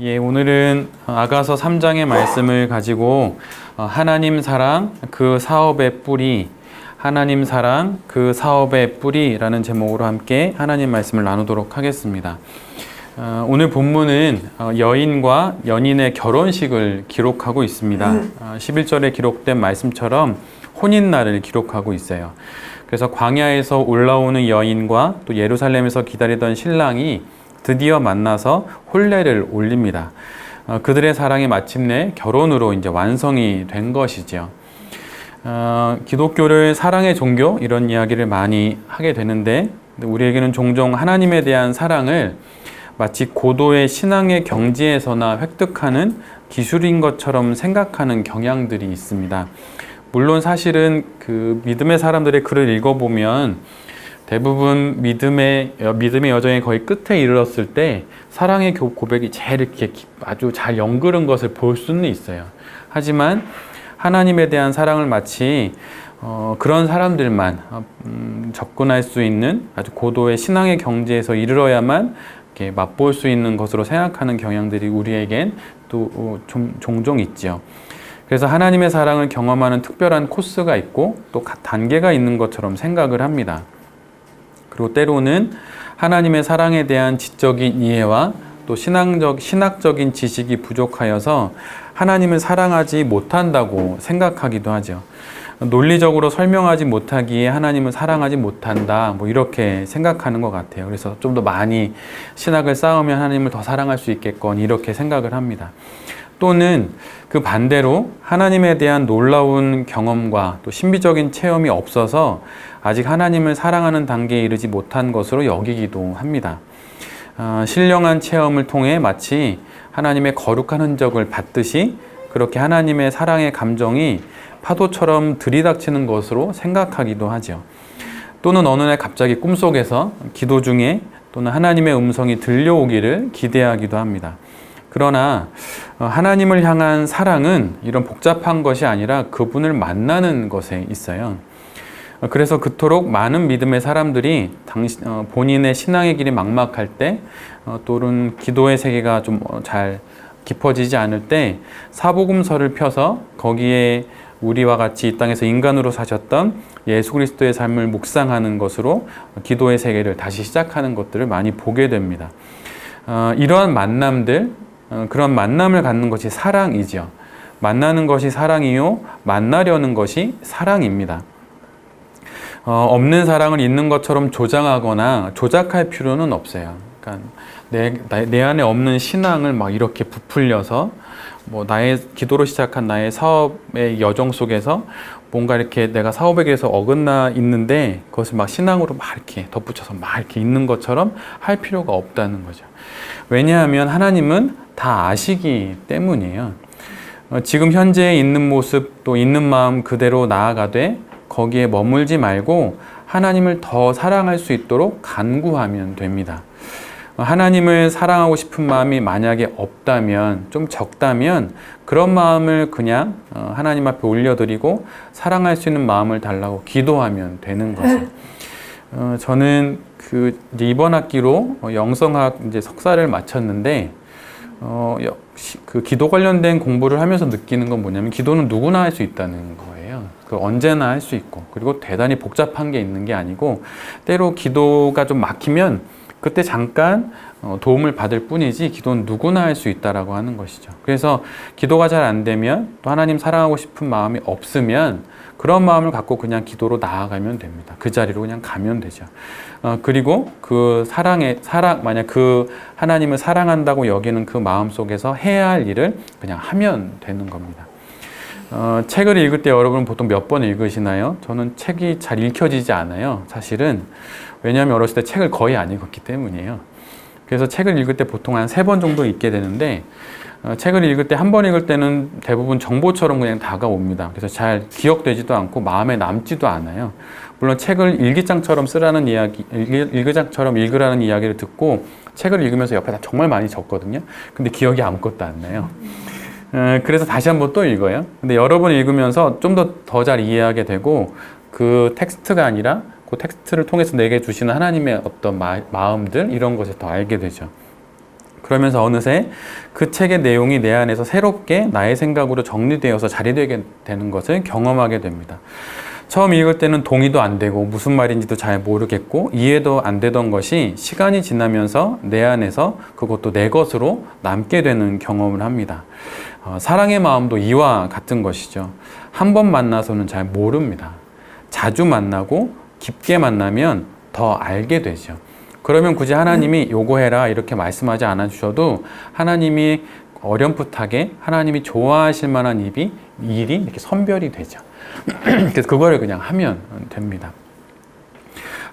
예, 오늘은 아가서 3장의 말씀을 가지고 하나님 사랑 그 사업의 뿌리, 하나님 사랑 그 사업의 뿌리라는 제목으로 함께 하나님 말씀을 나누도록 하겠습니다. 오늘 본문은 여인과 연인의 결혼식을 기록하고 있습니다. 11절에 기록된 말씀처럼 혼인날을 기록하고 있어요. 그래서 광야에서 올라오는 여인과 또 예루살렘에서 기다리던 신랑이 드디어 만나서 혼례를 올립니다. 그들의 사랑이 마침내 결혼으로 이제 완성이 된 것이죠. 기독교를 사랑의 종교 이런 이야기를 많이 하게 되는데 우리에게는 종종 하나님에 대한 사랑을 마치 고도의 신앙의 경지에서나 획득하는 기술인 것처럼 생각하는 경향들이 있습니다. 물론 사실은 그 믿음의 사람들의 글을 읽어보면 대부분 믿음의 여정의 거의 끝에 이르렀을 때 사랑의 고백이 제일 이렇게 아주 잘 연그른 것을 볼 수는 있어요. 하지만 하나님에 대한 사랑을 마치 그런 사람들만 접근할 수 있는 아주 고도의 신앙의 경지에서 이르러야만 이렇게 맛볼 수 있는 것으로 생각하는 경향들이 우리에겐 또 종종 있죠. 그래서 하나님의 사랑을 경험하는 특별한 코스가 있고 또 단계가 있는 것처럼 생각을 합니다. 그리고 때로는 하나님의 사랑에 대한 지적인 이해와 또 신학적인 지식이 부족하여서 하나님을 사랑하지 못한다고 생각하기도 하죠. 논리적으로 설명하지 못하기에 하나님을 사랑하지 못한다, 뭐 이렇게 생각하는 것 같아요. 그래서 좀 더 많이 신학을 쌓으면 하나님을 더 사랑할 수 있겠건 이렇게 생각을 합니다. 또는 그 반대로 하나님에 대한 놀라운 경험과 또 신비적인 체험이 없어서 아직 하나님을 사랑하는 단계에 이르지 못한 것으로 여기기도 합니다. 신령한 체험을 통해 마치 하나님의 거룩한 흔적을 받듯이 그렇게 하나님의 사랑의 감정이 파도처럼 들이닥치는 것으로 생각하기도 하죠. 또는 어느 날 갑자기 꿈속에서 기도 중에 또는 하나님의 음성이 들려오기를 기대하기도 합니다. 그러나 하나님을 향한 사랑은 이런 복잡한 것이 아니라 그분을 만나는 것에 있어요. 그래서 그토록 많은 믿음의 사람들이 본인의 신앙의 길이 막막할 때 또는 기도의 세계가 좀 잘 깊어지지 않을 때 사복음서를 펴서 거기에 우리와 같이 이 땅에서 인간으로 사셨던 예수 그리스도의 삶을 묵상하는 것으로 기도의 세계를 다시 시작하는 것들을 많이 보게 됩니다. 이러한 만남들, 그런 만남을 갖는 것이 사랑이죠. 만나는 것이 사랑이요, 만나려는 것이 사랑입니다. 없는 사랑을 있는 것처럼 조장하거나 조작할 필요는 없어요. 그러니까 내 안에 없는 신앙을 막 이렇게 부풀려서 뭐 나의 기도로 시작한 나의 사업의 여정 속에서 뭔가 이렇게 내가 사업에 대해서 어긋나 있는데 그것을 막 신앙으로 막 이렇게 덧붙여서 막 이렇게 있는 것처럼 할 필요가 없다는 거죠. 왜냐하면 하나님은 다 아시기 때문이에요. 지금 현재 있는 모습 또 있는 마음 그대로 나아가되 거기에 머물지 말고 하나님을 더 사랑할 수 있도록 간구하면 됩니다. 하나님을 사랑하고 싶은 마음이 만약에 없다면, 좀 적다면 그런 마음을 그냥 하나님 앞에 올려드리고 사랑할 수 있는 마음을 달라고 기도하면 되는 거죠. 저는 이제 이번 학기로 영성학 이제 석사를 마쳤는데 그 기도 관련된 공부를 하면서 느끼는 건 뭐냐면 기도는 누구나 할 수 있다는 거예요. 언제나 할 수 있고 그리고 대단히 복잡한 게 있는 게 아니고 때로 기도가 좀 막히면 그때 잠깐 도움을 받을 뿐이지 기도는 누구나 할 수 있다라고 하는 것이죠. 그래서 기도가 잘 안 되면 또 하나님 사랑하고 싶은 마음이 없으면 그런 마음을 갖고 그냥 기도로 나아가면 됩니다. 그 자리로 그냥 가면 되죠. 그리고 만약 그 하나님을 사랑한다고 여기는 그 마음 속에서 해야 할 일을 그냥 하면 되는 겁니다. 책을 읽을 때 여러분 보통 몇 번 읽으시나요? 저는 책이 잘 읽혀지지 않아요. 사실은. 왜냐하면 어렸을 때 책을 거의 안 읽었기 때문이에요. 그래서 책을 읽을 때 보통 한 3번 정도 읽게 되는데 책을 읽을 때 한 번 읽을 때는 대부분 정보처럼 그냥 다가옵니다. 그래서 잘 기억되지도 않고 마음에 남지도 않아요. 물론 책을 일기장처럼 쓰라는 이야기, 일기장처럼 읽으라는 이야기를 듣고 책을 읽으면서 옆에다 정말 많이 적거든요. 근데 기억이 아무것도 안 나요. 그래서 다시 한번 또 읽어요. 근데 여러 번 읽으면서 좀 더 잘 이해하게 되고 그 텍스트가 아니라 그 텍스트를 통해서 내게 주시는 하나님의 어떤 마음들 이런 것을 더 알게 되죠. 그러면서 어느새 그 책의 내용이 내 안에서 새롭게 나의 생각으로 정리되어서 자리되게 되는 것을 경험하게 됩니다. 처음 읽을 때는 동의도 안 되고 무슨 말인지도 잘 모르겠고 이해도 안 되던 것이 시간이 지나면서 내 안에서 그것도 내 것으로 남게 되는 경험을 합니다. 사랑의 마음도 이와 같은 것이죠. 한 번 만나서는 잘 모릅니다. 자주 만나고 깊게 만나면 더 알게 되죠. 그러면 굳이 하나님이 요거 해라 이렇게 말씀하지 않아 주셔도 하나님이 어렴풋하게 하나님이 좋아하실 만한 일이 이렇게 선별이 되죠. 그래서 그거를 그냥 하면 됩니다.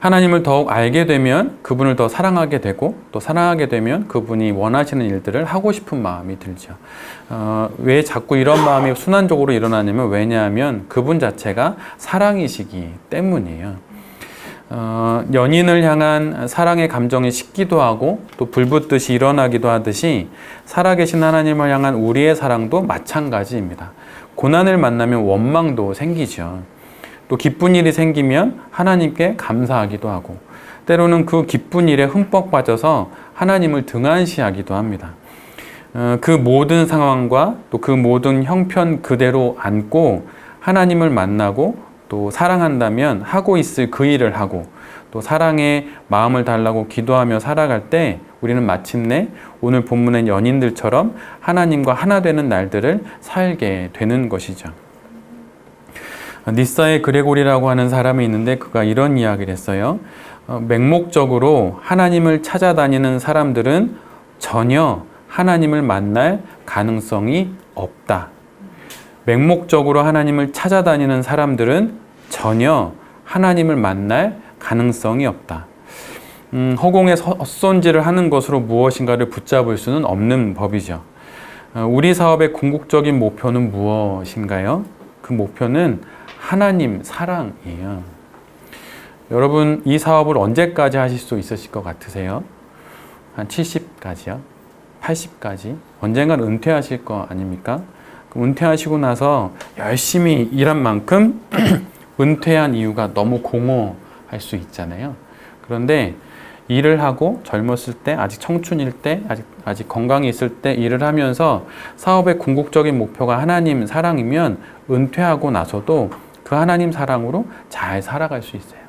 하나님을 더욱 알게 되면 그분을 더 사랑하게 되고 또 사랑하게 되면 그분이 원하시는 일들을 하고 싶은 마음이 들죠. 왜 자꾸 이런 마음이 순환적으로 일어나냐면 왜냐하면 그분 자체가 사랑이시기 때문이에요. 연인을 향한 사랑의 감정이 식기도 하고 또 불붙듯이 일어나기도 하듯이 살아계신 하나님을 향한 우리의 사랑도 마찬가지입니다. 고난을 만나면 원망도 생기죠. 또 기쁜 일이 생기면 하나님께 감사하기도 하고 때로는 그 기쁜 일에 흠뻑 빠져서 하나님을 등한시하기도 합니다. 그 모든 상황과 또 그 모든 형편 그대로 안고 하나님을 만나고 또 사랑한다면 하고 있을 그 일을 하고 또 사랑의 마음을 달라고 기도하며 살아갈 때 우리는 마침내 오늘 본문의 연인들처럼 하나님과 하나 되는 날들을 살게 되는 것이죠. 니사의 그레고리라고 하는 사람이 있는데 그가 이런 이야기를 했어요. 맹목적으로 하나님을 찾아다니는 사람들은 전혀 하나님을 만날 가능성이 없다. 맹목적으로 하나님을 찾아다니는 사람들은 전혀 하나님을 만날 가능성이 없다. 허공에 헛손질을 하는 것으로 무엇인가를 붙잡을 수는 없는 법이죠. 우리 사업의 궁극적인 목표는 무엇인가요? 그 목표는 하나님 사랑이에요. 여러분 이 사업을 언제까지 하실 수 있으실 것 같으세요? 한 70까지요? 80까지? 언젠간 은퇴하실 거 아닙니까? 그럼 은퇴하시고 나서 열심히 일한 만큼 은퇴한 이유가 너무 공허할 수 있잖아요. 그런데 일을 하고 젊었을 때, 아직 청춘일 때, 아직 건강이 있을 때 일을 하면서 사업의 궁극적인 목표가 하나님 사랑이면 은퇴하고 나서도 그 하나님 사랑으로 잘 살아갈 수 있어요.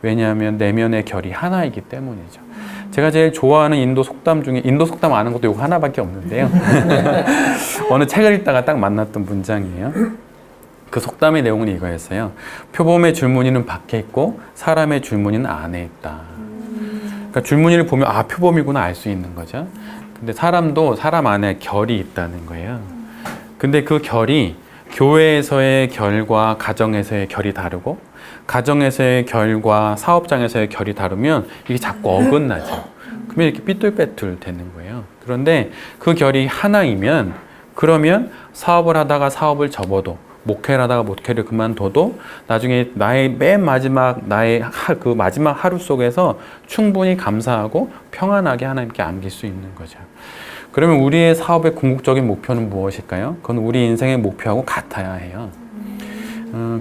왜냐하면 내면의 결이 하나이기 때문이죠. 제가 제일 좋아하는 인도 속담 중에, 인도 속담 아는 것도 이거 하나밖에 없는데요. 어느 책을 읽다가 딱 만났던 문장이에요. 그 속담의 내용은 이거였어요. 표범의 줄무늬는 밖에 있고 사람의 줄무늬는 안에 있다. 그러니까 줄무늬를 보면 아 표범이구나 알 수 있는 거죠. 근데 사람도 사람 안에 결이 있다는 거예요. 근데 그 결이 교회에서의 결과 가정에서의 결이 다르고 가정에서의 결과 사업장에서의 결이 다르면 이게 자꾸 어긋나죠. 그러면 이렇게 삐뚤빼뚤 되는 거예요. 그런데 그 결이 하나이면 그러면 사업을 하다가 사업을 접어도 목회를 하다가 목회를 그만둬도 나중에 나의 맨 마지막 그 마지막 하루 속에서 충분히 감사하고 평안하게 하나님께 안길 수 있는 거죠. 그러면 우리의 사업의 궁극적인 목표는 무엇일까요? 그건 우리 인생의 목표하고 같아야 해요.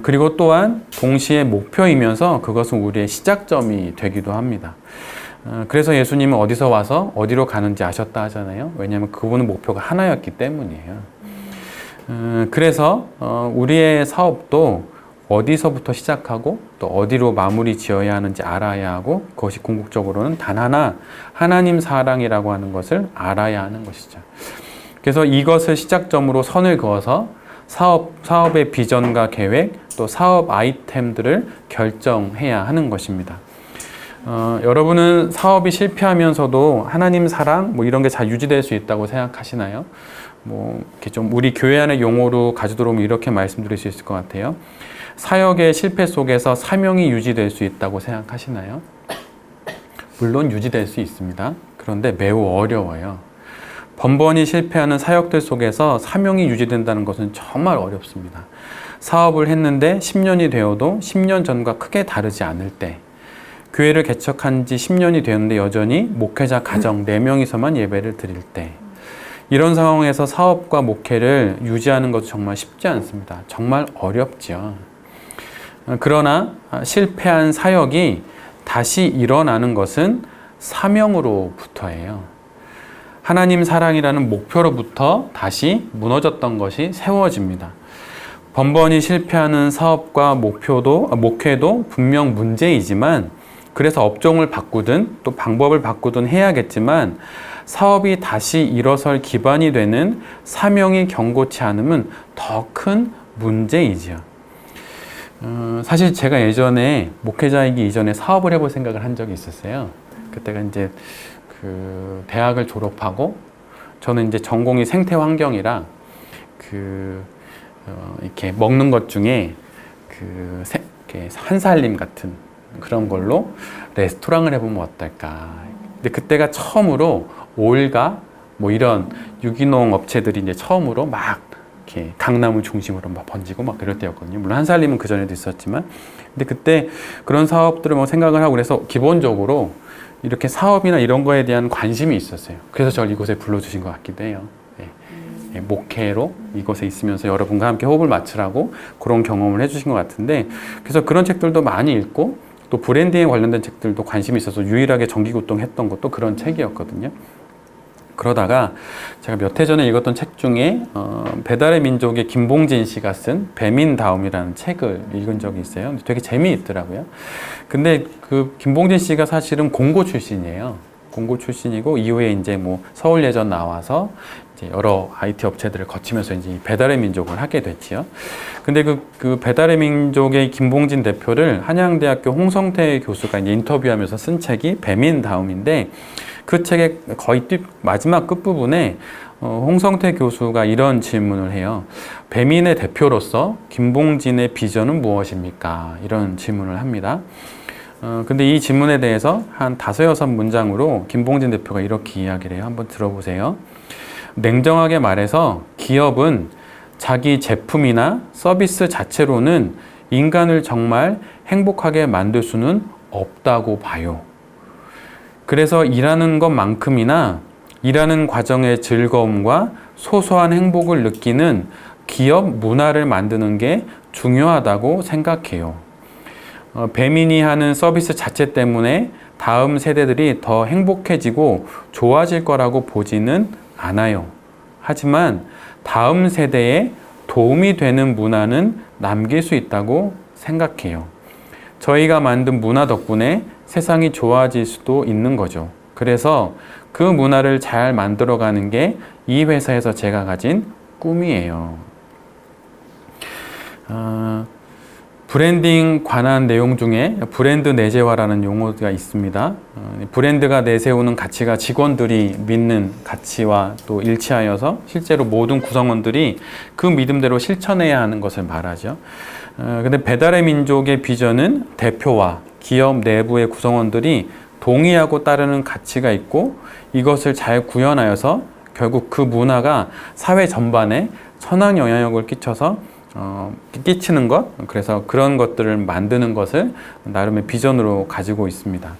그리고 또한 동시에 목표이면서 그것은 우리의 시작점이 되기도 합니다. 그래서 예수님은 어디서 와서 어디로 가는지 아셨다 하잖아요. 왜냐하면 그분은 목표가 하나였기 때문이에요. 그래서 우리의 사업도 어디서부터 시작하고 또 어디로 마무리 지어야 하는지 알아야 하고 그것이 궁극적으로는 단 하나 하나님 사랑이라고 하는 것을 알아야 하는 것이죠. 그래서 이것을 시작점으로 선을 그어서 사업의 비전과 계획 또 사업 아이템들을 결정해야 하는 것입니다. 여러분은 사업이 실패하면서도 하나님 사랑 뭐 이런 게 잘 유지될 수 있다고 생각하시나요? 뭐 이렇게 좀 우리 교회 안의 용어로 가져들어오면 이렇게 말씀드릴 수 있을 것 같아요. 사역의 실패 속에서 사명이 유지될 수 있다고 생각하시나요? 물론 유지될 수 있습니다. 그런데 매우 어려워요. 번번이 실패하는 사역들 속에서 사명이 유지된다는 것은 정말 어렵습니다. 사업을 했는데 10년이 되어도 10년 전과 크게 다르지 않을 때, 교회를 개척한 지 10년이 되었는데 여전히 목회자 가정 4명이서만 예배를 드릴 때, 이런 상황에서 사업과 목회를 유지하는 것도 정말 쉽지 않습니다. 정말 어렵죠. 그러나 실패한 사역이 다시 일어나는 것은 사명으로부터예요. 하나님 사랑이라는 목표로부터 다시 무너졌던 것이 세워집니다. 번번이 실패하는 사업과 목회도 분명 문제이지만, 그래서 업종을 바꾸든 또 방법을 바꾸든 해야겠지만, 사업이 다시 일어설 기반이 되는 사명이 견고치 않음은 더 큰 문제이지요. 사실 제가 예전에 목회자이기 이전에 사업을 해볼 생각을 한 적이 있었어요. 그때가 이제 대학을 졸업하고, 저는 이제 전공이 생태환경이라 이렇게 먹는 것 중에 이렇게 한살림 같은 그런 걸로 레스토랑을 해보면 어떨까. 근데 그때가 처음으로 올가 뭐 이런 유기농 업체들이 이제 처음으로 막 이렇게 강남을 중심으로 막 번지고 막 그럴 때였거든요. 물론 한살림은 그 전에도 있었지만, 근데 그때 그런 사업들을 뭐 생각을 하고, 그래서 기본적으로 이렇게 사업이나 이런 거에 대한 관심이 있었어요. 그래서 저를 이곳에 불러주신 것 같기도 해요. 목회로 이곳에 있으면서 여러분과 함께 호흡을 맞추라고 그런 경험을 해주신 것 같은데, 그래서 그런 책들도 많이 읽고, 또 브랜딩에 관련된 책들도 관심이 있어서 유일하게 정기구동 했던 것도 그런 책이었거든요. 그러다가 제가 몇 해 전에 읽었던 책 중에 배달의 민족의 김봉진 씨가 쓴 배민다움이라는 책을 읽은 적이 있어요. 되게 재미있더라고요. 근데 그 김봉진 씨가 사실은 공고 출신이에요. 공고 출신이고, 이후에 이제 뭐 서울예전 나와서 이제 여러 IT 업체들을 거치면서 이제 배달의 민족을 하게 됐지요. 근데 그 배달의 민족의 김봉진 대표를 한양대학교 홍성태 교수가 이제 인터뷰하면서 쓴 책이 배민다움인데, 그 책의 거의 마지막 끝부분에 홍성태 교수가 이런 질문을 해요. 배민의 대표로서 김봉진의 비전은 무엇입니까? 이런 질문을 합니다. 근데 이 질문에 대해서 한 5-6문장으로 김봉진 대표가 이렇게 이야기를 해요. 한번 들어보세요. 냉정하게 말해서 기업은 자기 제품이나 서비스 자체로는 인간을 정말 행복하게 만들 수는 없다고 봐요. 그래서 일하는 것만큼이나 일하는 과정의 즐거움과 소소한 행복을 느끼는 기업 문화를 만드는 게 중요하다고 생각해요. 배민이 하는 서비스 자체 때문에 다음 세대들이 더 행복해지고 좋아질 거라고 보지는 않아요. 하지만 다음 세대에 도움이 되는 문화는 남길 수 있다고 생각해요. 저희가 만든 문화 덕분에 세상이 좋아질 수도 있는 거죠. 그래서 그 문화를 잘 만들어가는 게 이 회사에서 제가 가진 꿈이에요. 브랜딩 관한 내용 중에 브랜드 내재화라는 용어가 있습니다. 브랜드가 내세우는 가치가 직원들이 믿는 가치와 또 일치하여서 실제로 모든 구성원들이 그 믿음대로 실천해야 하는 것을 말하죠. 근데 배달의 민족의 비전은 대표와 기업 내부의 구성원들이 동의하고 따르는 가치가 있고, 이것을 잘 구현하여서 결국 그 문화가 사회 전반에 선한 영향력을 끼치는 것, 그래서 그런 것들을 만드는 것을 나름의 비전으로 가지고 있습니다.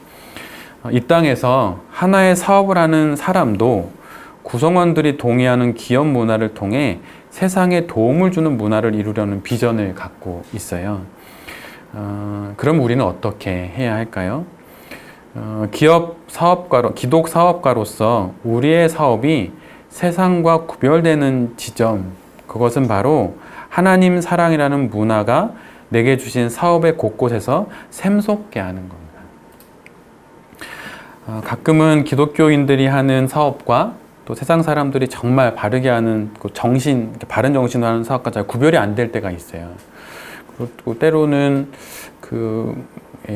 이 땅에서 하나의 사업을 하는 사람도 구성원들이 동의하는 기업 문화를 통해 세상에 도움을 주는 문화를 이루려는 비전을 갖고 있어요. 그럼 우리는 어떻게 해야 할까요? 기독 사업가로서 우리의 사업이 세상과 구별되는 지점, 그것은 바로 하나님 사랑이라는 문화가 내게 주신 사업의 곳곳에서 샘솟게 하는 겁니다. 가끔은 기독교인들이 하는 사업과 또 세상 사람들이 정말 바르게 하는 바른 정신으로 하는 사업과 잘 구별이 안 될 때가 있어요. 그리고 때로는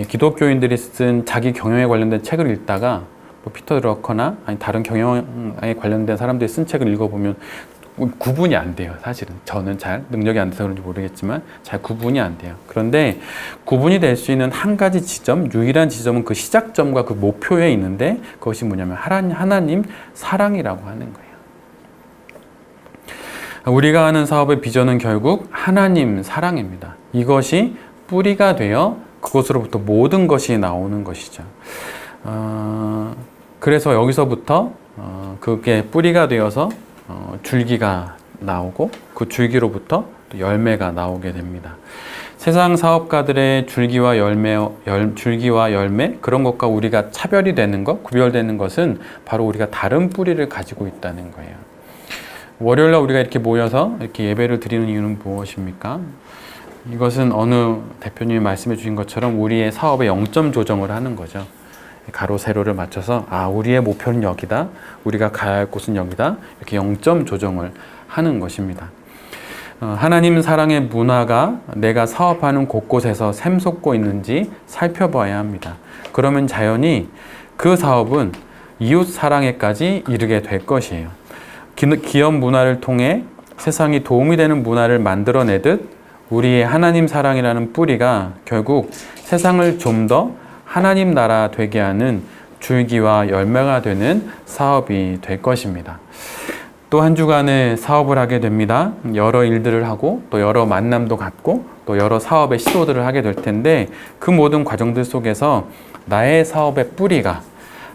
기독교인들이 쓴 자기 경영에 관련된 책을 읽다가 뭐 피터 드러커나 아니 다른 경영에 관련된 사람들이 쓴 책을 읽어보면 구분이 안 돼요. 사실은 저는 잘 능력이 안 돼서 그런지 모르겠지만 잘 구분이 안 돼요. 그런데 구분이 될 수 있는 한 가지 지점, 유일한 지점은 그 시작점과 그 목표에 있는데, 그것이 뭐냐면 하나님 사랑이라고 하는 거예요. 우리가 하는 사업의 비전은 결국 하나님 사랑입니다. 이것이 뿌리가 되어 그것으로부터 모든 것이 나오는 것이죠. 그래서 여기서부터 그게 뿌리가 되어서 줄기가 나오고, 그 줄기로부터 또 열매가 나오게 됩니다. 세상 사업가들의 줄기와 열매 그런 것과 우리가 차별이 되는 것, 구별되는 것은 바로 우리가 다른 뿌리를 가지고 있다는 거예요. 월요일날 우리가 이렇게 모여서 이렇게 예배를 드리는 이유는 무엇입니까? 이것은 어느 대표님이 말씀해 주신 것처럼 우리의 사업의 0점 조정을 하는 거죠. 가로 세로를 맞춰서 우리의 목표는 여기다, 우리가 가야 할 곳은 여기다, 이렇게 0점 조정을 하는 것입니다. 하나님 사랑의 문화가 내가 사업하는 곳곳에서 샘솟고 있는지 살펴봐야 합니다. 그러면 자연히 그 사업은 이웃 사랑에까지 이르게 될 것이에요. 기업 문화를 통해 세상이 도움이 되는 문화를 만들어내듯 우리의 하나님 사랑이라는 뿌리가 결국 세상을 좀 더 하나님 나라 되게 하는 줄기와 열매가 되는 사업이 될 것입니다. 또 한 주간의 사업을 하게 됩니다. 여러 일들을 하고 또 여러 만남도 갖고 또 여러 사업의 시도들을 하게 될 텐데 그 모든 과정들 속에서 나의 사업의 뿌리가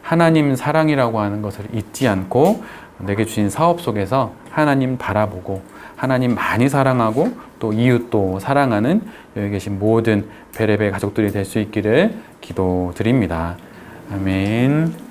하나님 사랑이라고 하는 것을 잊지 않고 내게 주신 사업 속에서 하나님 바라보고 하나님 많이 사랑하고 또 이웃도 사랑하는 여기 계신 모든 베레베 가족들이 될 수 있기를 기도드립니다. 아멘.